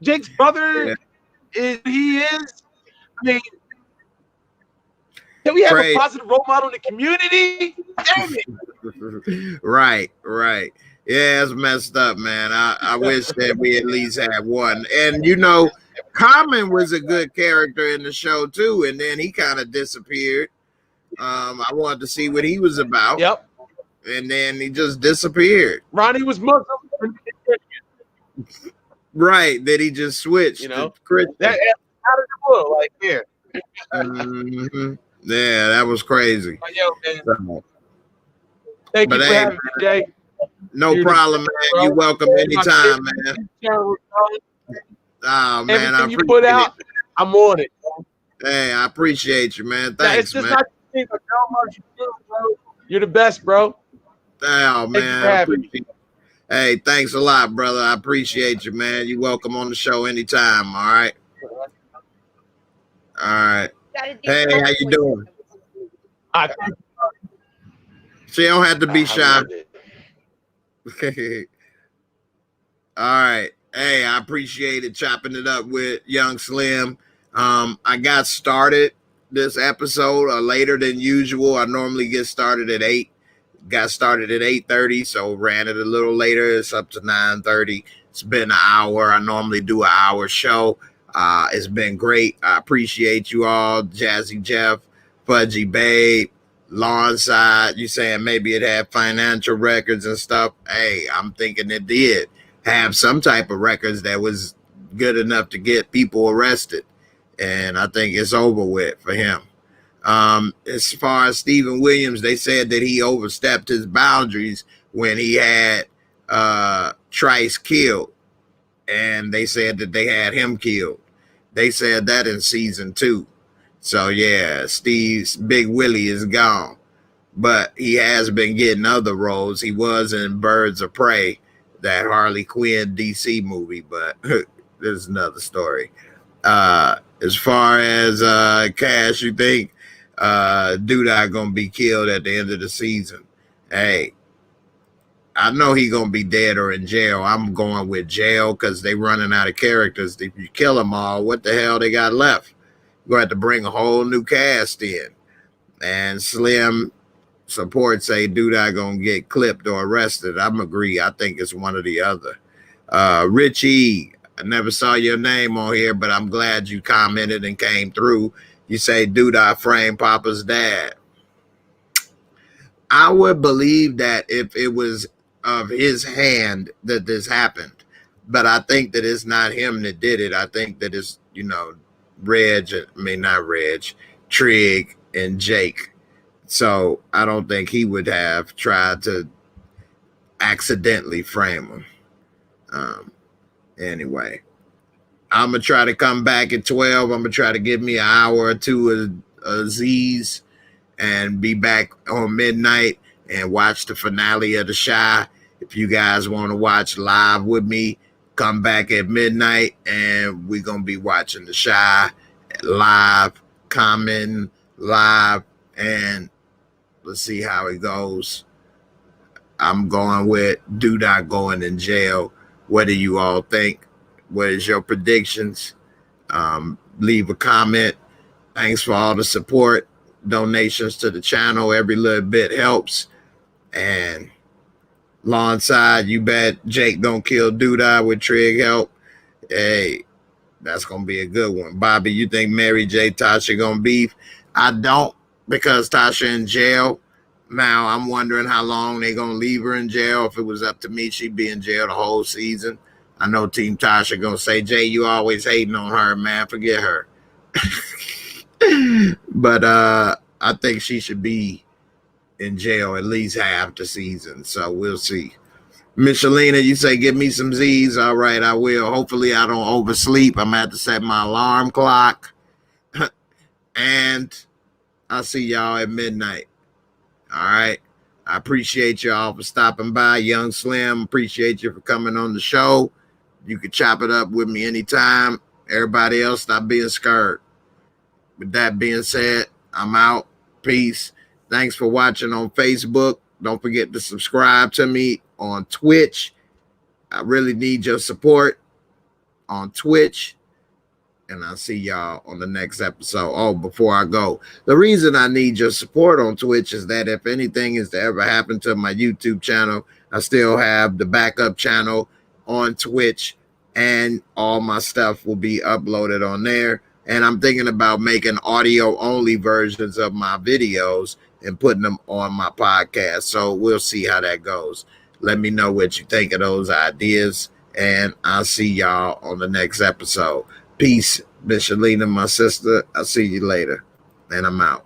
Jake's brother is he is. I mean, can we have a positive role model in the community? Damn it. Right. Yeah, it's messed up, man. I wish that we at least had one. And you know, Common was a good character in the show too, and then he kind of disappeared. I wanted to see what he was about. Yep. And then he just disappeared. Ronnie was Muslim. Right, that he just switched. You know, Christian. That out of the world, like here. Yeah, that was crazy. Yo, man. Thank you for having me, Jay. No problem, man. You're welcome anytime, man. Oh, man. Everything you put out, I'm on it. Hey, I appreciate you, man. Thanks, man. You're the best, bro. Oh, man. Hey, thanks a lot, brother. I appreciate you, man. You're welcome on the show anytime, all right? All right. Hey, how you doing? She don't have to be shy. It. All right. Hey, I appreciate it chopping it up with Young Slim. I got started this episode later than usual. I normally get started at 8. Got started at 8:30, so ran it a little later. It's up to 9:30. It's been an hour. I normally do an hour show. It's been great. I appreciate you all. Jazzy Jeff, Fudgy Babe, Lawnside. You saying maybe it had financial records and stuff. Hey, I'm thinking it did have some type of records that was good enough to get people arrested. And I think it's over with for him. As far as Stephen Williams, they said that he overstepped his boundaries when he had Trice killed. And they said that they had him killed. They said that in season 2. So, yeah, Steve's Big Willie is gone. But he has been getting other roles. He was in Birds of Prey, that Harley Quinn DC movie, but there's another story. As far as Cash, you think Duda gonna be killed at the end of the season? Hey, I know he gonna be dead or in jail. I'm going with jail because they running out of characters. If you kill them all, what the hell they got left? You're gonna have to bring a whole new cast in. And Slim Support say Duda gonna get clipped or arrested. I'm agree. I think it's one or the other. Richie, I never saw your name on here, but I'm glad you commented and came through. You say Duda framed Papa's dad. I would believe that if it was of his hand that this happened, but I think that it's not him that did it. I think that it's, Trig and Jake. So I don't think he would have tried to accidentally frame him. Anyway, I'm going to try to come back at 12. I'm going to try to give me an hour or two of Z's and be back on midnight and watch the finale of The Shy. If you guys want to watch live with me, come back at midnight and we're going to be watching The Shy live, commenting live, and let's see how it goes. I'm going with Duda going in jail. What do you all think? What is your predictions? Leave a comment. Thanks for all the support, donations to the channel. Every little bit helps. And Lawnside, you bet Jake don't kill Duda with Trig help. Hey, that's going to be a good one. Bobby, you think Mary J. Tasha going to beef? I don't, because Tasha in jail. Now, I'm wondering how long they going to leave her in jail. If it was up to me, she'd be in jail the whole season. I know Team Tasha going to say, Jay, you always hating on her, man. Forget her. But I think she should be in jail at least half the season. So we'll see. Michelina, you say, give me some Z's. All right, I will. Hopefully I don't oversleep. I'm going to have to set my alarm clock. And I'll see y'all at midnight. All right. I appreciate y'all for stopping by. Young Slim, appreciate you for coming on the show. You can chop it up with me anytime. Everybody else, stop being scared. With that being said, I'm out. Peace. Thanks for watching on Facebook. Don't forget to subscribe to me on Twitch. I really need your support on Twitch. And I'll see y'all on the next episode. Oh, before I go, the reason I need your support on Twitch is that if anything is to ever happen to my YouTube channel, I still have the backup channel on Twitch, and all my stuff will be uploaded on there. And I'm thinking about making audio-only versions of my videos and putting them on my podcast. So we'll see how that goes. Let me know what you think of those ideas, and I'll see y'all on the next episode. Peace, Michelina, my sister. I'll see you later, and I'm out.